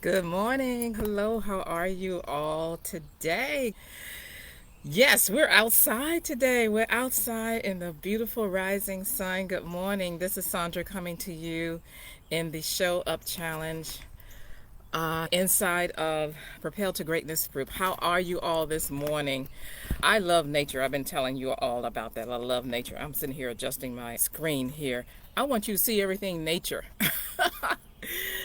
Good morning. Hello, how are you all today? Yes, we're outside today. We're outside in the beautiful rising sun. Good morning. This is Sandra coming to you in the Show Up Challenge inside of Propelled to Greatness group. How are you all this morning? I love nature. I've been telling you all about that. I love nature. I'm sitting here adjusting my screen here. I want you to see everything nature.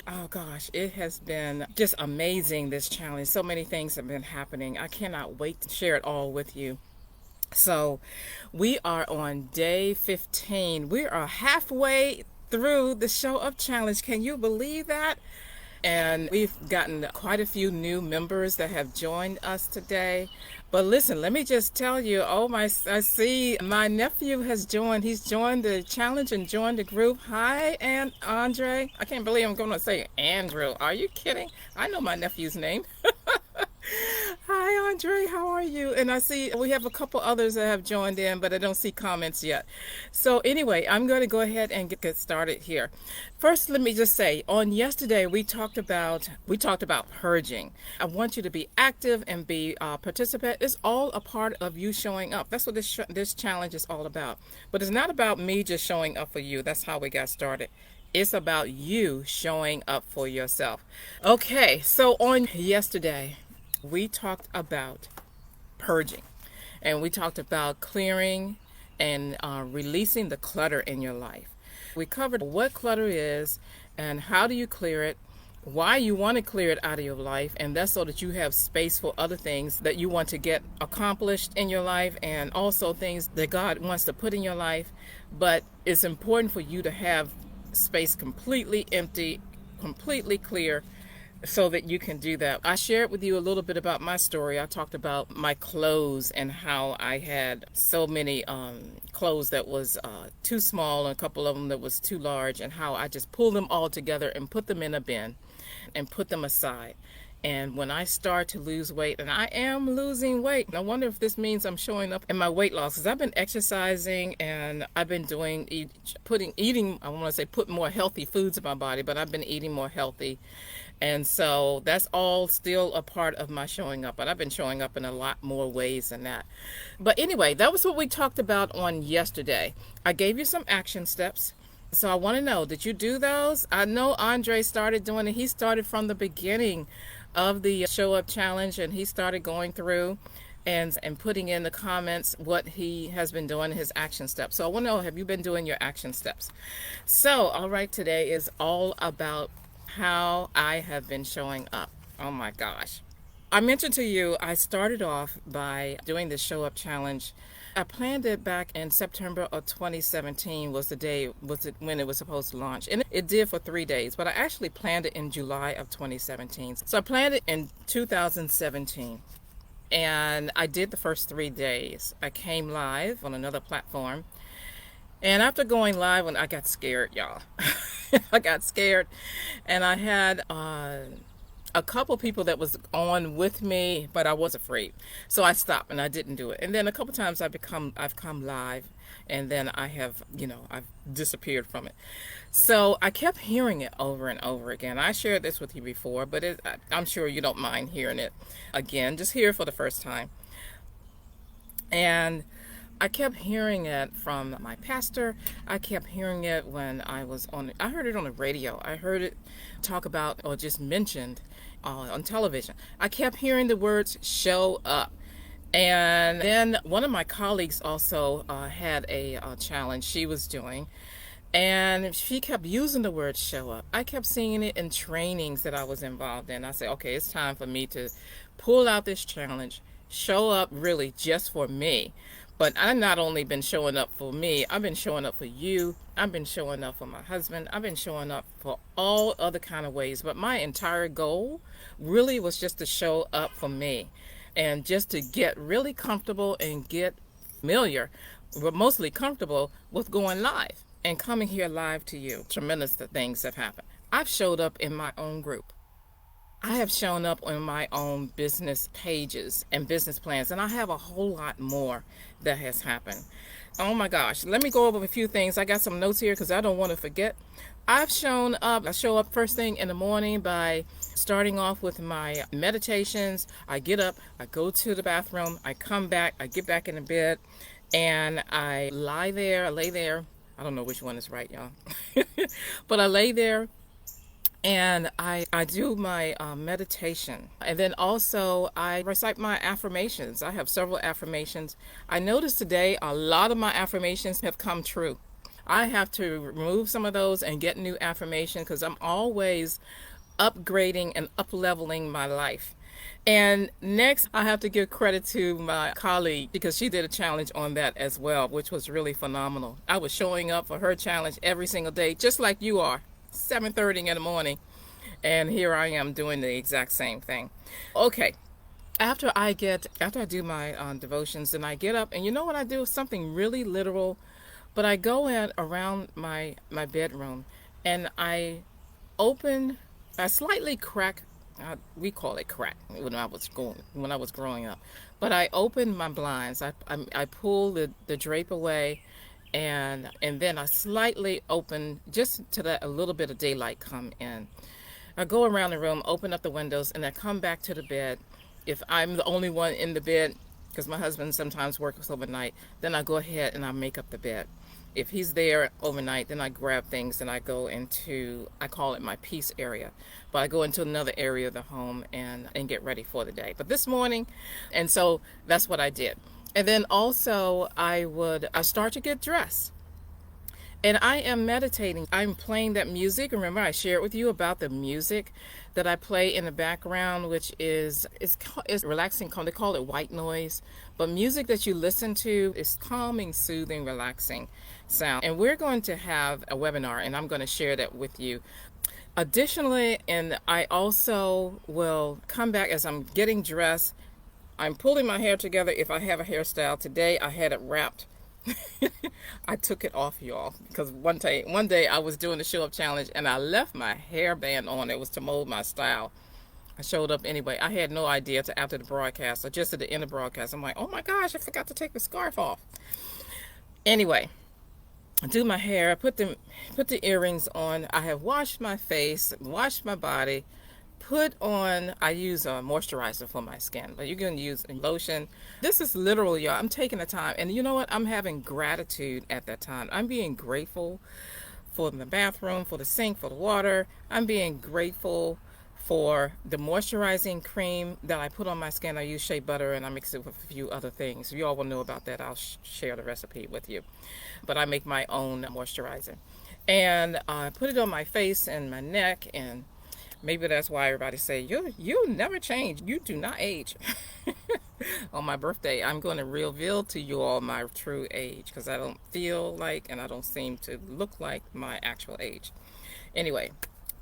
Oh gosh, it has been just amazing, this challenge. So many things have been happening. I cannot wait to share it all with you. So, we are on day 15. We are halfway through the Show Up Challenge. Can you believe that? And we've gotten quite a few new members that have joined us today. But listen, let me just tell you, I see my nephew has joined. He's joined the challenge and joined the group. Hi, and Andre. I can't believe I'm going to say Andrew. Are you kidding? I know my nephew's name. Hi, Andre. How are you? And I see we have a couple others that have joined in, but I don't see comments yet. So anyway, I'm going to go ahead and get started here. First, let me just say, on yesterday we talked about purging. I want you to be active and be participant. It's all a part of you showing up. That's what this challenge is all about. But it's not about me just showing up for you. That's how we got started. It's about you showing up for yourself. Okay, so on yesterday, we talked about purging and we talked about clearing and releasing the clutter in your life. We covered what clutter is and how do you clear it, why you want to clear it out of your life, and that's so that you have space for other things that you want to get accomplished in your life and also things that God wants to put in your life. But it's important for you to have space completely empty, completely clear, so that you can do that. I shared with you a little bit about my story. I talked about my clothes and how I had so many clothes that was too small and a couple of them that was too large, and how I just pulled them all together and put them in a bin and put them aside. And when I start to lose weight, and I am losing weight, I wonder if this means I'm showing up in my weight loss, because I've been exercising and I've been eating, I want to say put more healthy foods in my body, but I've been eating more healthy. And so that's all still a part of my showing up, but I've been showing up in a lot more ways than that. But anyway, that was what we talked about on yesterday. I gave you some action steps. So I want to know, did you do those? I know Andre started doing it. He started from the beginning of the Show Up Challenge, and he started going through and putting in the comments what he has been doing, his action steps. So I want to know, have you been doing your action steps? So, all right, today is all about how I have been showing up. Oh my gosh. I mentioned to you, I started off by doing the Show Up Challenge. I planned it back in September of 2017 when it was supposed to launch. And it did for 3 days, but I actually planned it in July of 2017. So I planned it in 2017. And I did the first 3 days. I came live on another platform. And after going live, when I got scared, y'all. I got scared. And I had a couple people that was on with me, but I was afraid. So I stopped and I didn't do it. And then a couple times I've come live, and then I've disappeared from it. So I kept hearing it over and over again. I shared this with you before, but I'm sure you don't mind hearing it again. Just hear it for the first time. And I kept hearing it from my pastor. I kept hearing it when I heard it on the radio. I heard it talk about or just mentioned on television. I kept hearing the words show up. And then one of my colleagues also had a challenge she was doing. And she kept using the word show up. I kept seeing it in trainings that I was involved in. I said, okay, it's time for me to pull out this challenge, show up really just for me. But I've not only been showing up for me, I've been showing up for you. I've been showing up for my husband. I've been showing up for all other kind of ways. But my entire goal really was just to show up for me and just to get really comfortable and get familiar, but mostly comfortable with going live and coming here live to you. Tremendous things have happened. I've showed up in my own group. I have shown up on my own business pages and business plans, and I have a whole lot more that has happened. Oh my gosh, let me go over a few things. I got some notes here because I don't want to forget. I've shown up. I show up first thing in the morning by starting off with my meditations. I get up, I go to the bathroom, I come back, I get back in the bed, and I lie there, I lay there. I don't know which one is right, y'all. But I lay there and I do my meditation. And then also I recite my affirmations. I have several affirmations. I noticed today a lot of my affirmations have come true. I have to remove some of those and get new affirmations because I'm always upgrading and up leveling my life. And next, I have to give credit to my colleague because she did a challenge on that as well, which was really phenomenal. I was showing up for her challenge every single day, just like you are, 7:30 in the morning. And here I am doing the exact same thing. Okay, after I do my devotions, then I get up, and you know what I do? Something really literal, but I go in around my bedroom, and open, I slightly crack. We call it crack when I was growing up, but I open my blinds. I pull the drape away, and then I slightly open just to let a little bit of daylight come in. I go around the room, open up the windows, and I come back to the bed. If I'm the only one in the bed, because my husband sometimes works overnight, then I go ahead and I make up the bed. If he's there overnight, then I grab things and I go into, I call it my peace area. But I go into another area of the home and get ready for the day. But this morning, and so that's what I did. And then also I start to get dressed. And I am meditating. I'm playing that music. Remember, I shared with you about the music that I play in the background, which is relaxing. They call it white noise. But music that you listen to is calming, soothing, relaxing sound. And we're going to have a webinar, and I'm going to share that with you. Additionally, and I also will come back as I'm getting dressed. I'm pulling my hair together if I have a hairstyle. Today, I had it wrapped. I took it off, y'all, because one day I was doing the show up challenge and I left my hairband on. It was to mold my style. I showed up anyway. I had no idea till after the broadcast, or just at the end of the broadcast. I'm like, oh my gosh, I forgot to take the scarf off. Anyway, I do my hair, put the earrings on. I have washed my face, washed my body, I use a moisturizer for my skin, but you can use a lotion. This is literal, y'all. I'm taking the time, and you know what? I'm having gratitude at that time. I'm being grateful for the bathroom, for the sink, for the water. I'm being grateful for the moisturizing cream that I put on my skin. I use shea butter and I mix it with a few other things. You all will know about that. I'll share the recipe with you. But I make my own moisturizer. And I put it on my face and my neck, and maybe that's why everybody say, you never change. You do not age. On my birthday, I'm going to reveal to you all my true age, because I don't feel like and I don't seem to look like my actual age. Anyway,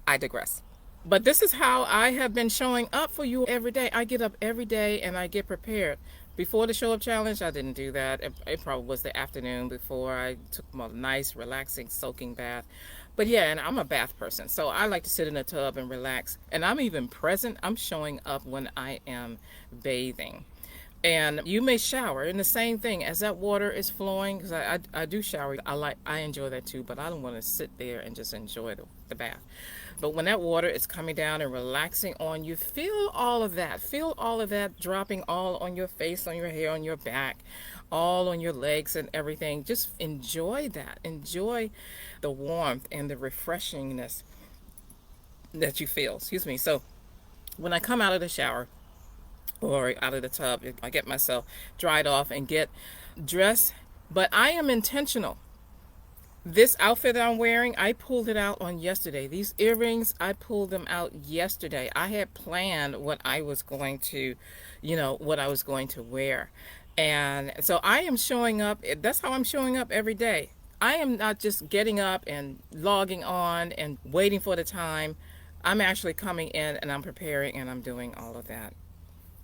I digress. But this is how I have been showing up for you every day. I get up every day and I get prepared. Before the show up challenge, I didn't do that. It probably was the afternoon before. I took a nice, relaxing, soaking bath. But yeah, and I'm a bath person, so I like to sit in a tub and relax. And I'm even present. I'm showing up when I am bathing. And you may shower, and the same thing as that water is flowing, because I do shower. I enjoy that too, but I don't want to sit there and just enjoy the bath. But when that water is coming down and relaxing on you, feel all of that. Feel all of that dropping all on your face, on your hair, on your back, all on your legs and everything. Just enjoy that. Enjoy the warmth and the refreshingness that you feel. Excuse me. So when I come out of the shower or out of the tub, I get myself dried off and get dressed. But I am intentional. This outfit that I'm wearing, I pulled it out on yesterday. These earrings, I pulled them out yesterday. I had planned what I was going to wear. And so I am showing up. That's how I'm showing up every day. I am not just getting up and logging on and waiting for the time. I'm actually coming in and I'm preparing and I'm doing all of that.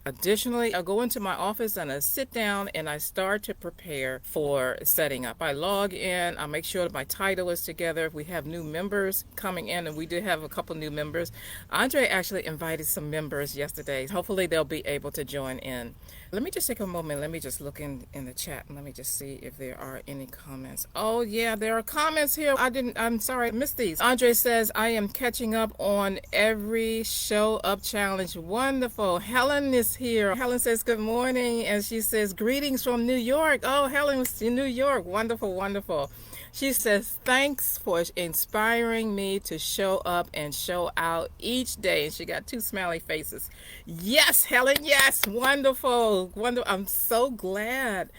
Additionally, I go into my office and I sit down and I start to prepare for setting up. I log in, I make sure that my title is together. If we have new members coming in, and we did have a couple new members. Andre actually invited some members yesterday. Hopefully they'll be able to join in. Let me just take a moment. Let me just look in the chat and let me just see if there are any comments. Oh yeah, there are comments here. I'm sorry, I missed these. Andre says, I am catching up on every show up challenge. Wonderful. Helen is here. Helen says good morning, and she says greetings from New York. Oh, Helen's in New York. Wonderful, wonderful. She says, thanks for inspiring me to show up and show out each day. And she got two smiley faces. Yes, Helen, yes. Wonderful. Wonderful. I'm so glad.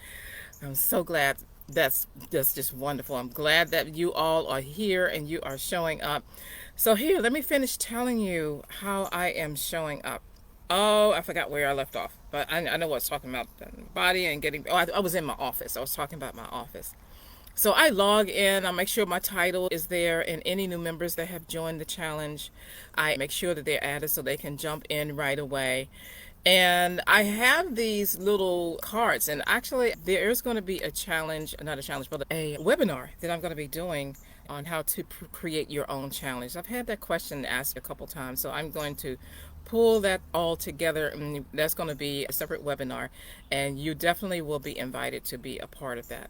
I'm so glad. That's just wonderful. I'm glad that you all are here and you are showing up. So here, let me finish telling you how I am showing up. Oh, I forgot where I left off. But I know what I was talking about. The body and getting... Oh, I was in my office. I was talking about my office. So I log in, I make sure my title is there, and any new members that have joined the challenge, I make sure that they're added so they can jump in right away. And I have these little cards, and actually there's going to be a challenge, not a challenge, but a webinar that I'm going to be doing on how to create your own challenge. I've had that question asked a couple times, so I'm going to pull that all together, and that's going to be a separate webinar, and you definitely will be invited to be a part of that.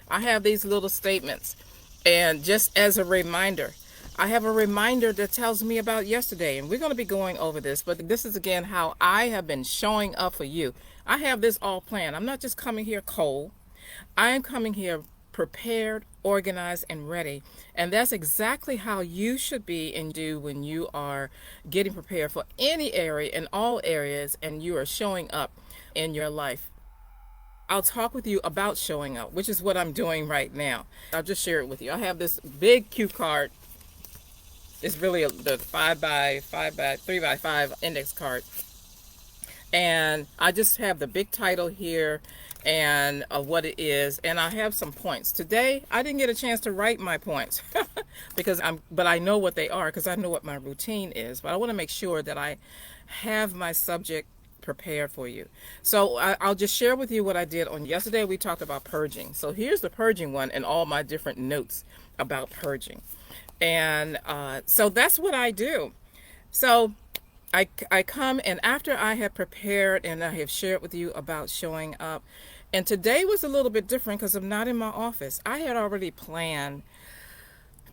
I have these little statements, and just as a reminder, I have a reminder that tells me about yesterday, and we're going to be going over this, but this is again how I have been showing up for you. I have this all planned. I'm not just coming here cold. I am coming here prepared, organized, and ready. And that's exactly how you should be and do when you are getting prepared for any area, in all areas, and you are showing up in your life. I'll talk with you about showing up, which is what I'm doing right now. I'll just share it with you. I have this big cue card. It's really the 3x5 index card. And I just have the big title here and what it is, and I have some points. Today, I didn't get a chance to write my points but I know what they are because I know what my routine is. But I want to make sure that I have my subject prepared for you. So I'll just share with you what I did on yesterday. We talked about purging. So here's the purging one and all my different notes about purging. And so that's what I do. So I come, and after I have prepared and I have shared with you about showing up, and today was a little bit different because I'm not in my office. I had already planned,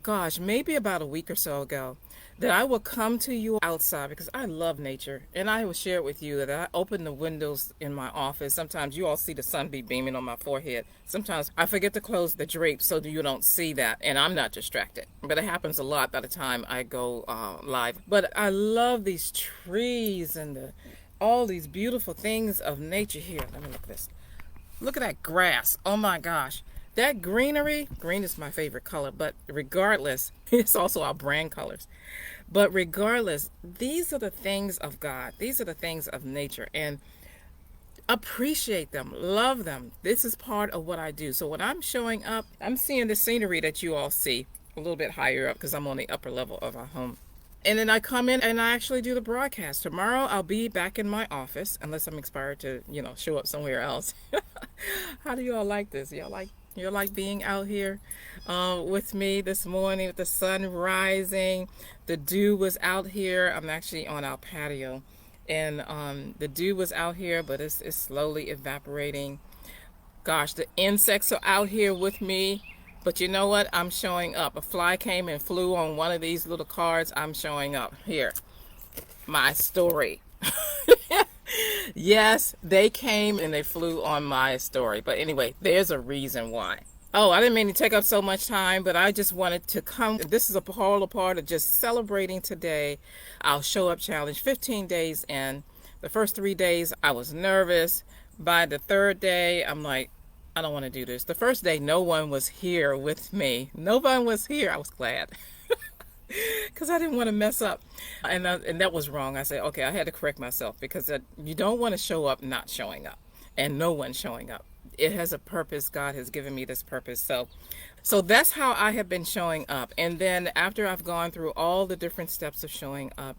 gosh, maybe about a week or so ago, that I will come to you outside because I love nature. And I will share with you that I open the windows in my office. Sometimes you all see the sun be beaming on my forehead. Sometimes I forget to close the drapes so that you don't see that, and I'm not distracted. But it happens a lot by the time I go live. But I love these trees and all these beautiful things of nature here. Let me look at this. Look at that grass. Oh my gosh. That greenery, green is my favorite color, but regardless, it's also our brand colors. But regardless, these are the things of God. These are the things of nature, and appreciate them, love them. This is part of what I do. So when I'm showing up, I'm seeing the scenery that you all see a little bit higher up because I'm on the upper level of our home. And then I come in and I actually do the broadcast. Tomorrow I'll be back in my office unless I'm inspired to, show up somewhere else. How do you all like this? You like being out here with me this morning with the sun rising. The dew was out here. I'm actually on our patio, and the dew was out here, but it's slowly evaporating. Gosh, the insects are out here with me. But you know what? I'm showing up. A fly came and flew on one of these little cards. I'm showing up. Here, my story. Yes, they came and they flew on my story. But anyway, there's a reason why. Oh, I didn't mean to take up so much time, but I just wanted to come. This is a whole part of just celebrating today. I'll show up challenge 15 days in. The first 3 days, I was nervous. By the third day, I'm like, I don't want to do this. The first day, no one was here with me. No one was here. I was glad because I didn't want to mess up. And that was wrong. I said, okay, I had to correct myself because you don't want to show up not showing up and no one showing up. It has a purpose. God has given me this purpose. So that's how I have been showing up. And then after I've gone through all the different steps of showing up,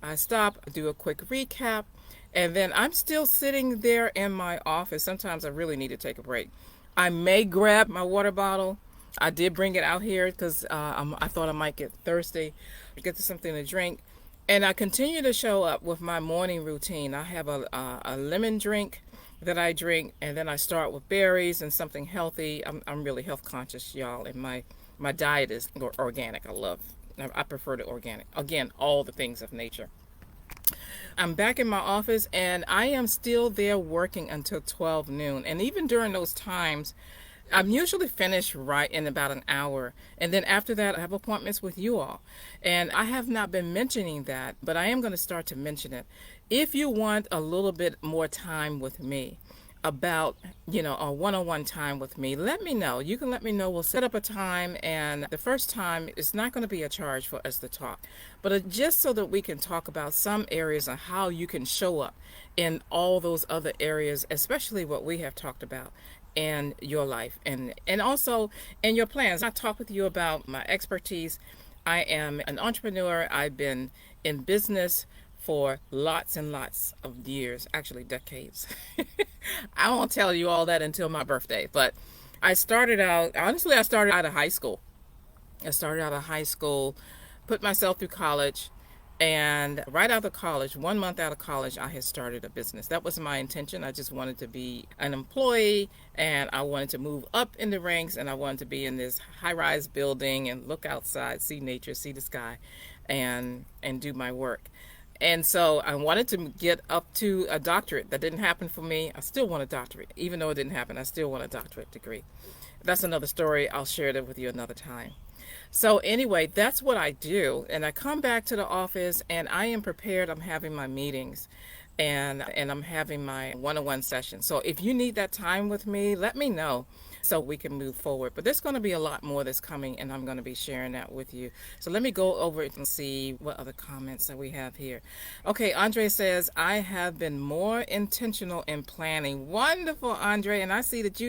I stop, do a quick recap, and then I'm still sitting there in my office. Sometimes I really need to take a break. I may grab my water bottle. I did bring it out here because I thought I might get thirsty, get something to drink. And I continue to show up with my morning routine. I have a lemon drink that I drink, and then I start with berries and something healthy. I'm really health conscious, y'all, and my diet is organic. I prefer the organic. Again, all the things of nature. I'm back in my office, and I am still there working until 12 noon. And even during those times, I'm usually finished right in about an hour. And then after that, I have appointments with you all. And I have not been mentioning that, but I am going to start to mention it. If you want a little bit more time with me, about, a one-on-one time with me, let me know. You can let me know. We'll set up a time, and the first time it's not going to be a charge for us to talk, but just so that we can talk about some areas of how you can show up in all those other areas, especially what we have talked about in your life and also in your plans. I talk with you about my expertise. I am an entrepreneur. I've been in business for lots and lots of years, actually decades. I won't tell you all that until my birthday, but I started out of high school. Put myself through college, and right out of college, 1 month out of college, I had started a business. That was my intention. I just wanted to be an employee, and I wanted to move up in the ranks, and I wanted to be in this high-rise building and look outside, see nature, see the sky, and do my work. And so I wanted to get up to a doctorate. That didn't happen for me. I still want a doctorate. Even though it didn't happen, I still want a doctorate degree. That's another story. I'll share that with you another time. So anyway, that's what I do. And I come back to the office, and I am prepared. I'm having my meetings, and I'm having my one-on-one sessions. So if you need that time with me, let me know so we can move forward. But there's going to be a lot more that's coming, and I'm going to be sharing that with you. So let me go over it and see what other comments that we have here. Okay, Andre says, I have been more intentional in planning. Wonderful, Andre. And I see that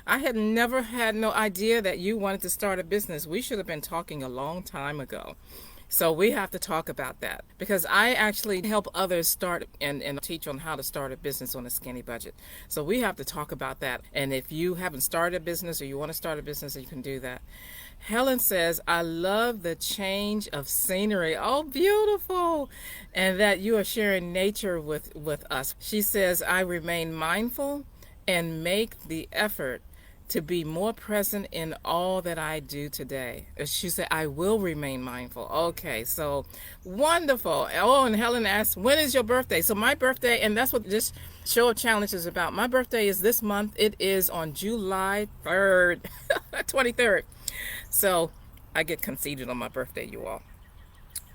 I had never had no idea that you wanted to start a business. We should have been talking a long time ago. So we have to talk about that, because I actually help others start and teach on how to start a business on a skinny budget. So we have to talk about that. And if you haven't started a business or you want to start a business, you can do that. Helen says, I love the change of scenery. Oh, beautiful. And that you are sharing nature with us. She says, I remain mindful and make the effort to be more present in all that I do today. She said, I will remain mindful. Okay, so wonderful. Oh, and Helen asked, when is your birthday? So my birthday, and that's what this show of challenge is about. My birthday is this month. It is on July 3rd, 23rd. So I get conceited on my birthday, you all.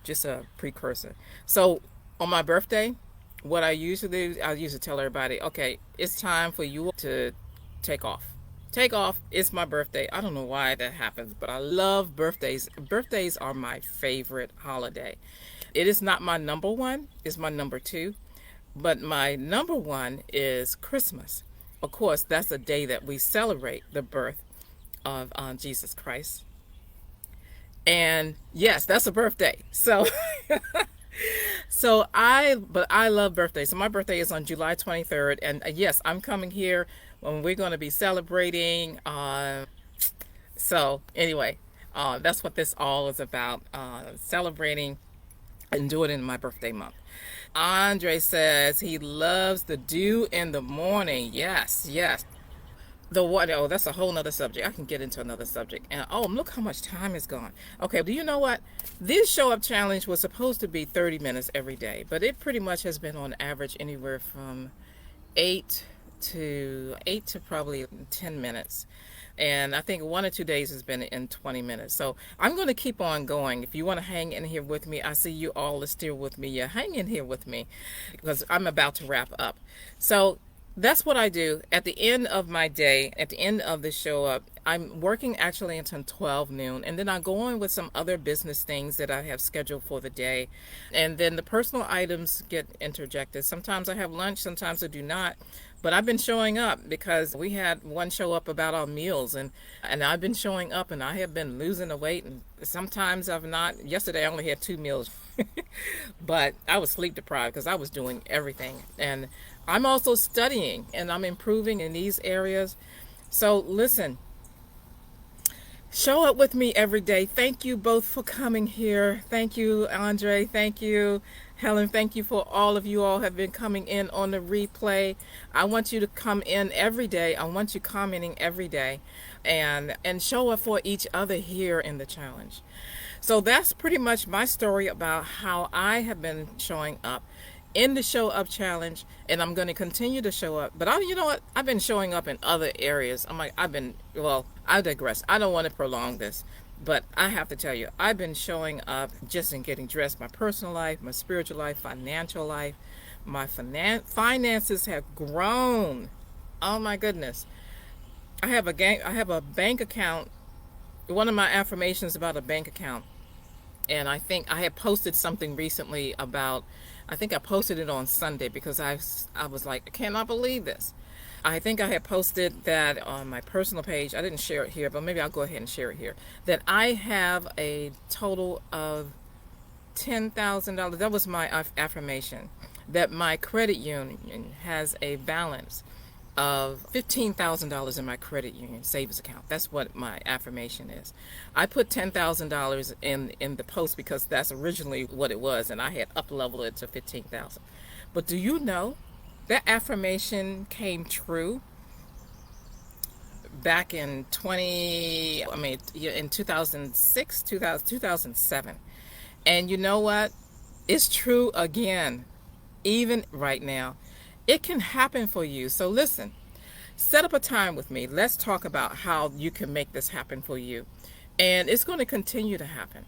Just a precursor. So on my birthday, what I usually do, I usually tell everybody, okay, it's time for you to take off. It's my birthday. I don't know why that happens, but I love birthdays. Birthdays are my favorite holiday. It is not my number one. It's my number two. But my number one is Christmas. Of course, that's a day that we celebrate the birth of Jesus Christ. And yes, that's a birthday. So but I love birthdays. So my birthday is on July 23rd. And yes, I'm coming here when we're going to be celebrating. So anyway, that's what this all is about, celebrating and doing it in my birthday month. Andre says he loves the dew in the morning. Yes. The what? Oh, that's a whole nother subject. I can get into another subject. And look how much time is gone. Okay, do you know what? This show up challenge was supposed to be 30 minutes every day, but it pretty much has been on average anywhere from 8 to probably 10 minutes. And I think 1 or 2 days has been in 20 minutes. So I'm going to keep on going. If you want to hang in here with me, I see you all are still with me. Yeah, hang in here with me because I'm about to wrap up. So that's what I do at the end of my day, at the end of the show up. I'm working actually until 12 noon, and then I go on with some other business things that I have scheduled for the day. And then the personal items get interjected. Sometimes I have lunch, sometimes I do not. But I've been showing up because we had one show up about our meals, and I've been showing up, and I have been losing the weight, and sometimes I've not. Yesterday I only had 2 meals. But I was sleep deprived because I was doing everything. And I'm also studying and I'm improving in these areas. So listen, show up with me every day. Thank you both for coming here. Thank you, Andre. Thank you, Helen. Thank you for all of you all have been coming in on the replay. I want you to come in every day. I want you commenting every day and show up for each other here in the challenge. So that's pretty much my story about how I have been showing up in the show up challenge, and I'm going to continue to show up. But you know what? I've been showing up in other areas. Well, I digress. I don't want to prolong this, but I have to tell you, I've been showing up just in getting dressed. My personal life, my spiritual life, financial life, my finances have grown. Oh my goodness. I have a bank account. One of my affirmations about a bank account. And I think I had posted something recently about, I think I posted it on Sunday because I was like, I cannot believe this. I think I had posted that on my personal page. I didn't share it here, but maybe I'll go ahead and share it here. That I have a total of $10,000. That was my affirmation. That my credit union has a balance of $15,000 in my credit union savings account. That's what my affirmation is. I put $10,000 in the post because that's originally what it was, and I had up leveled it to $15,000. But do you know that affirmation came true back in 2006, 2007. And you know what? It's true again, even right now. It can happen for you. So listen, set up a time with me. Let's talk about how you can make this happen for you. And it's going to continue to happen.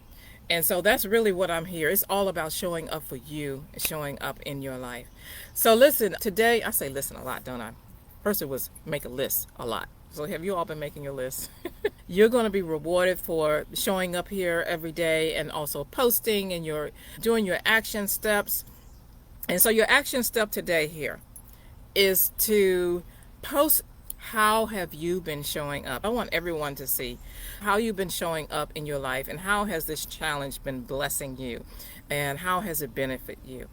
And so that's really what I'm here. It's all about showing up for you, showing up in your life. So listen, today, I say listen a lot, don't I? First it was make a list a lot. So have you all been making your list? You're going to be rewarded for showing up here every day and also posting, and you're doing your action steps. And so your action step today here is to post how have you been showing up. I want everyone to see how you've been showing up in your life and how has this challenge been blessing you and how has it benefited you.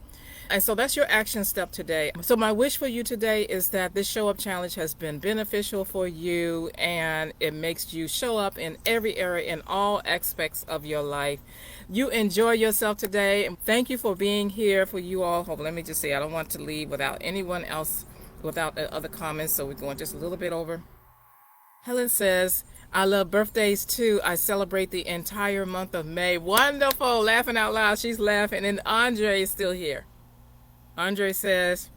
And so that's your action step today. So my wish for you today is that this show up challenge has been beneficial for you and it makes you show up in every area, in all aspects of your life. You enjoy yourself today. And thank you for being here for you all. Hold on, let me just say, I don't want to leave without anyone else, without other comments. So we're going just a little bit over. Helen says, I love birthdays too. I celebrate the entire month of May. Wonderful. Laughing out loud. She's laughing. And Andre is still here. Andre says,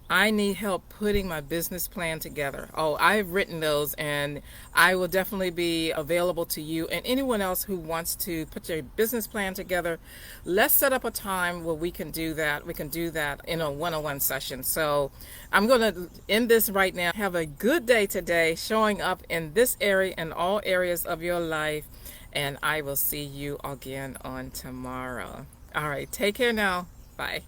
I need help putting my business plan together. Oh, I've written those and I will definitely be available to you and anyone else who wants to put your business plan together. Let's set up a time where we can do that. We can do that in a one-on-one session. So I'm going to end this right now. Have a good day today, showing up in this area and all areas of your life. And I will see you again on tomorrow. All right. Take care now. Bye.